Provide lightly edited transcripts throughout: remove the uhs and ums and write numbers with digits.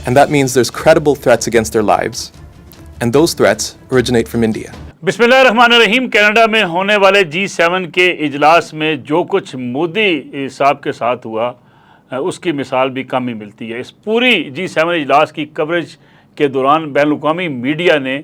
and that means there's credible threats against their lives, and those threats originate from India. बिस्मिल्लाहिर्रहमानिर्रहीम। Canada में होने वाले G7 के इजलास में जो कुछ मोदी साहब के साथ हुआ उसकी मिसाल भी कम ही मिलती है। इस पूरी G7 इजलास की कवरेज के दौरान बैनुल-अक़वामी मीडिया ने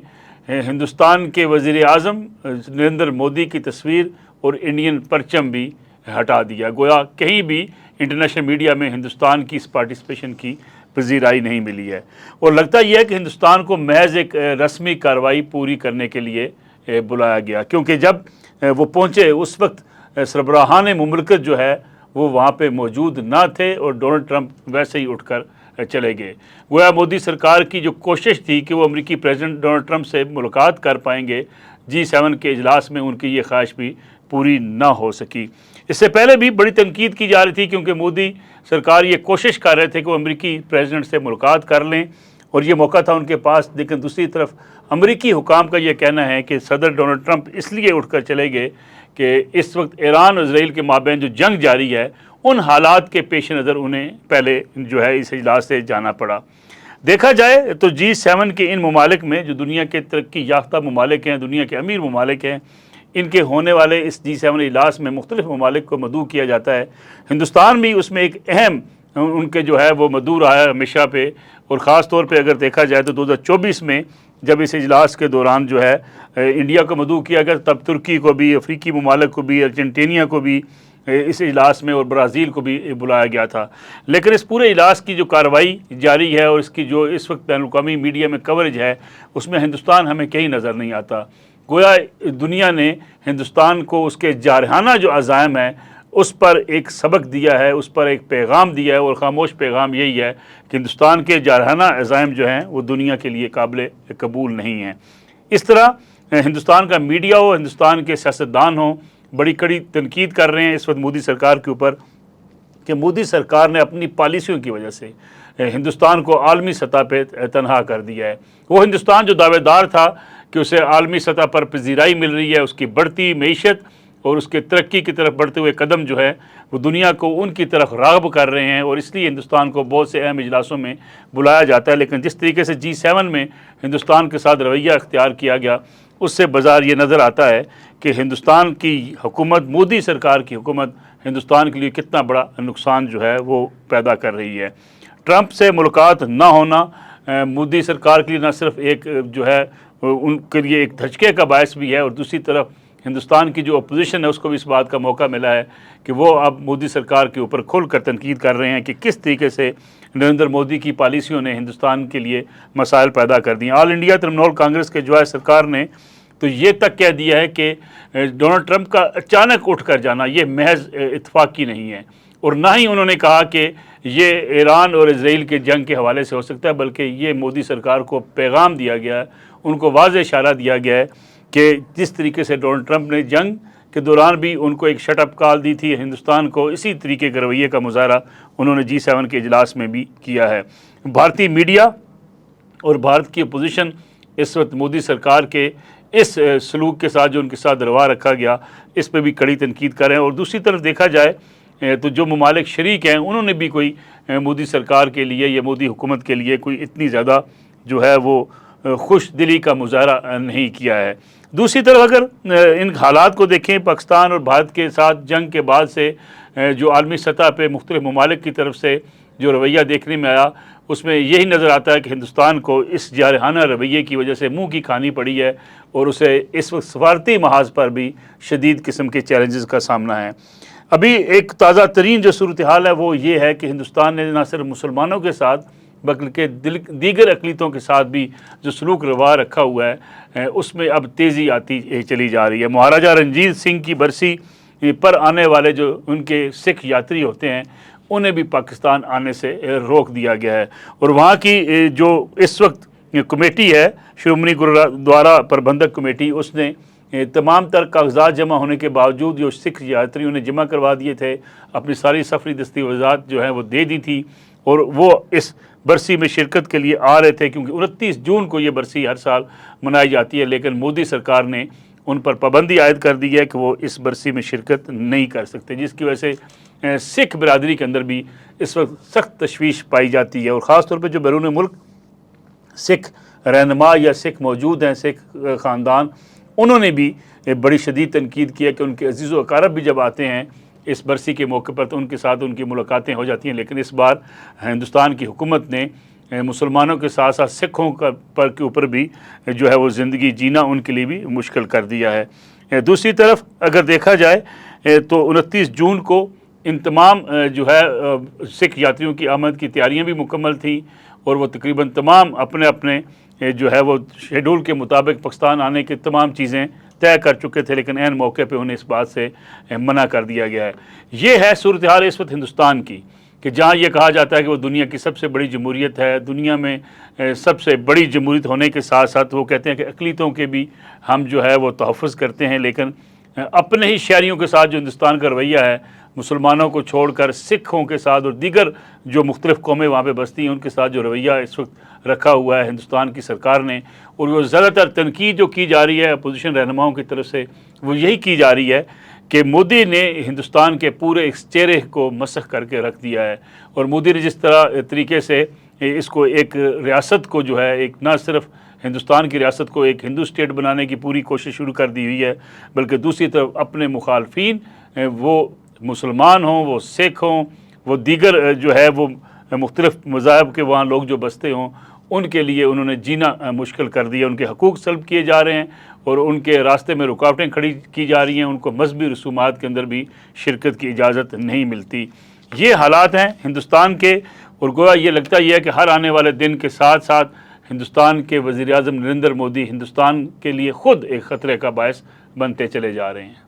हिंदुस्तान के वज़ीर आज़म नरेंद्र मोदी की तस्वीर और इंडियन परचम भी हटा दिया। गोया कहीं भी इंटरनेशनल मीडिया में हिंदुस्तान की इस पार्टिसिपेशन की पजीराई नहीं मिली है। और लगता यह है कि हिंदुस्तान को महज एक रस्मी कार्रवाई पूरी करने के लिए बुलाया गया, क्योंकि जब वो पहुँचे उस वक्त सरबराहान मुमलकत जो है वो वहाँ पे मौजूद ना थे और डोनाल्ड ट्रंप वैसे ही उठकर चले गए। गोया मोदी सरकार की जो कोशिश थी कि वो अमेरिकी प्रेसिडेंट डोनाल्ड ट्रंप से मुलाकात कर पाएंगे, G7 के इजलास में उनकी ये ख्वाहिश भी पूरी ना हो सकी। इससे पहले भी बड़ी तनकीद की जा रही थी, क्योंकि मोदी सरकार ये कोशिश कर रहे थे कि वो अमेरिकी प्रेसिडेंट से मुलाकात कर लें और ये मौका था उनके पास। लेकिन दूसरी तरफ अमेरिकी हुकाम का ये कहना है कि सदर डोनाल्ड ट्रंप इसलिए उठकर चले गए कि इस वक्त ईरान और इजराइल के माबैन जो जंग जारी है उन हालात के पेश नज़र उन्हें पहले जो है इस इजलास से जाना पड़ा। देखा जाए तो G7 के इन ममालिक में जो दुनिया के तरक्की याफ्ता ममालिक हैं, दुनिया के अमीर ममालिक हैं, इनके होने वाले इस G7 इजलास में मुख्तलिफ ममालिक को मदऊ किया जाता है। हिंदुस्तान भी उसमें एक अहम उनके जो है वो मदऊ रहा है हमेशा पे। और ख़ास तौर पे अगर देखा जाए तो 2024 में जब इस इजलास के दौरान जो है इंडिया को मदऊ किया गया, तब तुर्की को भी, अफ्रीकी ममालिक को भी, अर्जेंटीना को भी इस इजलास में और ब्राज़ील को भी बुलाया गया था। लेकिन इस पूरे इजलास की जो कार्रवाई जारी है और इसकी जो इस वक्त बैनुल-अक़वामी मीडिया में कवरेज है उसमें हिंदुस्तान हमें कहीं नज़र नहीं आता। गोया दुनिया ने हिंदुस्तान को उसके जारहाना जो अज़ाइम है उस पर एक सबक दिया है, उस पर एक पैगाम दिया है, और ख़ामोश पैगाम यही है कि हिंदुस्तान के जारहाना अज़ाइम जो हैं वो दुनिया के लिए काबिल कबूल नहीं हैं। इस तरह हिंदुस्तान का मीडिया हो, हिंदुस्तान के सियासतदान हो, बड़ी कड़ी तनकीद कर रहे हैं इस वक्त मोदी सरकार के ऊपर कि मोदी सरकार ने अपनी पॉलिसियों की वजह से हिंदुस्तान को आलमी सतह पर तनहा कर दिया है। वो हिंदुस्तान जो दावेदार था कि उसे आलमी सतह पर पजीराई मिल रही है, उसकी बढ़ती मईशत और उसके तरक्की की तरफ बढ़ते हुए कदम जो है वो दुनिया को उनकी तरफ राग़ब कर रहे हैं, और इसलिए हिंदुस्तान को बहुत से अहम इजलासों में बुलाया जाता है। लेकिन जिस तरीके से G7 में हिंदुस्तान के साथ रवैया अख्तियार किया गया उससे बाज़ार ये नज़र आता है कि हिंदुस्तान की हुकूमत, मोदी सरकार की हुकूमत हिंदुस्तान के लिए कितना बड़ा नुकसान जो है वो पैदा कर रही है। ट्रंप से मुलाकात ना होना मोदी सरकार के लिए न सिर्फ एक जो है उनके लिए एक धचके का बायस भी है, और दूसरी तरफ हिंदुस्तान की जो अपोजिशन है उसको भी इस बात का मौका मिला है कि वो अब मोदी सरकार के ऊपर खुल कर तनकीद कर रहे हैं कि किस तरीके से नरेंद्र मोदी की पॉलिसियों ने हिंदुस्तान के लिए मसाइल पैदा कर दिए। ऑल इंडिया तृणमूल कांग्रेस के जो है सरकार ने तो ये तक कह दिया है कि डोनाल्ड ट्रंप का अचानक उठ कर जाना ये महज इत्तफाकी नहीं है, और ना ही उन्होंने कहा कि ये ईरान और इजराइल के जंग के हवाले से हो सकता है, बल्कि ये मोदी सरकार को पैगाम दिया गया है, उनको वाज़ेह इशारा दिया गया है कि जिस तरीके से डोनाल्ड ट्रंप ने जंग के दौरान भी उनको एक शटअप कॉल दी थी हिंदुस्तान को, इसी तरीके के रवैये का मुजाहरा उन्होंने G7 के इजलास में भी किया है। भारतीय मीडिया और भारत की अपोजिशन इस वक्त मोदी सरकार के इस सलूक के साथ जो उनके साथ रवा रखा गया इस पर भी कड़ी तनकीद कर रहे हैं। और दूसरी तरफ देखा जाए तो जो ममालिक शरीक हैं उन्होंने भी कोई मोदी सरकार के लिए या मोदी हुकूमत के लिए कोई इतनी ज़्यादा जो है वो खुश दिली का मुजाहरा नहीं किया है। दूसरी तरफ अगर इन हालात को देखें, पाकिस्तान और भारत के साथ जंग के बाद से जो आलमी सतह पे मुख्तलिफ ममालिक की तरफ से जो रवैया देखने में आया उसमें यही नज़र आता है कि हिंदुस्तान को इस जारहाना रवैये की वजह से मुँह की खानी पड़ी है, और उसे इस वक्त सफारती महाज पर भी शदीद किस्म के चैलेंजेस का सामना है। अभी एक ताज़ा तरीन जो सूरत हाल है वो ये है कि हिंदुस्तान ने न सिर्फ मुसलमानों के साथ बल्कि दीगर अक़लीतों के साथ भी जो सलूक रवा रखा हुआ है उसमें अब तेज़ी आती चली जा रही है। महाराजा रणजीत सिंह की बरसी पर आने वाले जो उनके सिख यात्री होते हैं उन्हें भी पाकिस्तान आने से रोक दिया गया है, और वहाँ की जो इस वक्त कमेटी है श्रोमणी गुरुद्वारा प्रबंधक कमेटी, उसने तमाम तर कागजात जमा होने के बावजूद जो सिख यात्री उन्हें जमा करवा दिए थे, अपनी सारी सफरी दस्तावेज़ात जो है वो दे दी थी, और वो इस बरसी में शिरकत के लिए आ रहे थे, क्योंकि 29 जून को ये बरसी हर साल मनाई जाती है। लेकिन मोदी सरकार ने ان پر پابندی عائد کر دی ہے کہ وہ اس برسی میں شرکت نہیں کر سکتے، جس کی وجہ سے سکھ برادری کے اندر بھی اس وقت سخت تشویش پائی جاتی ہے، اور خاص طور پہ جو بیرون ملک سکھ رہنما یا سکھ موجود ہیں، سکھ خاندان، انہوں نے بھی بڑی شدید تنقید کی ہے کہ ان کے عزیز و اقارب بھی جب آتے ہیں اس برسی کے موقع پر تو ان کے ساتھ ان کی ملاقاتیں ہو جاتی ہیں، لیکن اس بار ہندوستان کی حکومت نے مسلمانوں کے ساتھ ساتھ سکھوں کے اوپر بھی جو ہے وہ زندگی جینا ان کے لیے بھی مشکل کر دیا ہے۔ دوسری طرف اگر دیکھا جائے تو 29 جون کو ان تمام جو ہے سکھ یاتریوں کی آمد کی تیاریاں بھی مکمل تھیں، اور وہ تقریباً تمام اپنے اپنے جو ہے وہ شیڈول کے مطابق پاکستان آنے کی تمام چیزیں طے کر چکے تھے، لیکن عین موقع پہ انہیں اس بات سے منع کر دیا گیا ہے۔ یہ ہے صورتحال اس وقت ہندوستان کی، کہ جہاں یہ کہا جاتا ہے کہ وہ دنیا کی سب سے بڑی جمہوریت ہے، دنیا میں سب سے بڑی جمہوریت ہونے کے ساتھ ساتھ وہ کہتے ہیں کہ اقلیتوں کے بھی ہم جو ہے وہ تحفظ کرتے ہیں، لیکن اپنے ہی شہریوں کے ساتھ جو ہندوستان کا رویہ ہے، مسلمانوں کو چھوڑ کر سکھوں کے ساتھ اور دیگر جو مختلف قومیں وہاں پہ بستی ہیں ان کے ساتھ جو رویہ اس وقت رکھا ہوا ہے ہندوستان کی سرکار نے، اور وہ زیادہ تر تنقید جو کی جا رہی ہے اپوزیشن رہنماؤں کی طرف سے، وہ یہی کی جا رہی ہے کہ مودی نے ہندوستان کے پورے اس چہرے کو مسخ کر کے رکھ دیا ہے، اور مودی نے جس طریقے سے اس کو ایک ریاست کو جو ہے ایک نہ صرف ہندوستان کی ریاست کو ایک ہندو اسٹیٹ بنانے کی پوری کوشش شروع کر دی ہوئی ہے، بلکہ دوسری طرف اپنے مخالفین، وہ مسلمان ہوں، وہ سکھ ہوں، وہ دیگر جو ہے وہ مختلف مذاہب کے وہاں لوگ جو بستے ہوں، ان کے لیے انہوں نے جینا مشکل کر دیا، ان کے حقوق سلب کیے جا رہے ہیں اور ان کے راستے میں رکاوٹیں کھڑی کی جا رہی ہیں، ان کو مذہبی رسومات کے اندر بھی شرکت کی اجازت نہیں ملتی۔ یہ حالات ہیں ہندوستان کے، اور گویا یہ لگتا یہ ہے کہ ہر آنے والے دن کے ساتھ ساتھ ہندوستان کے وزیر اعظم نریندر مودی ہندوستان کے لیے خود ایک خطرے کا باعث بنتے چلے جا رہے ہیں۔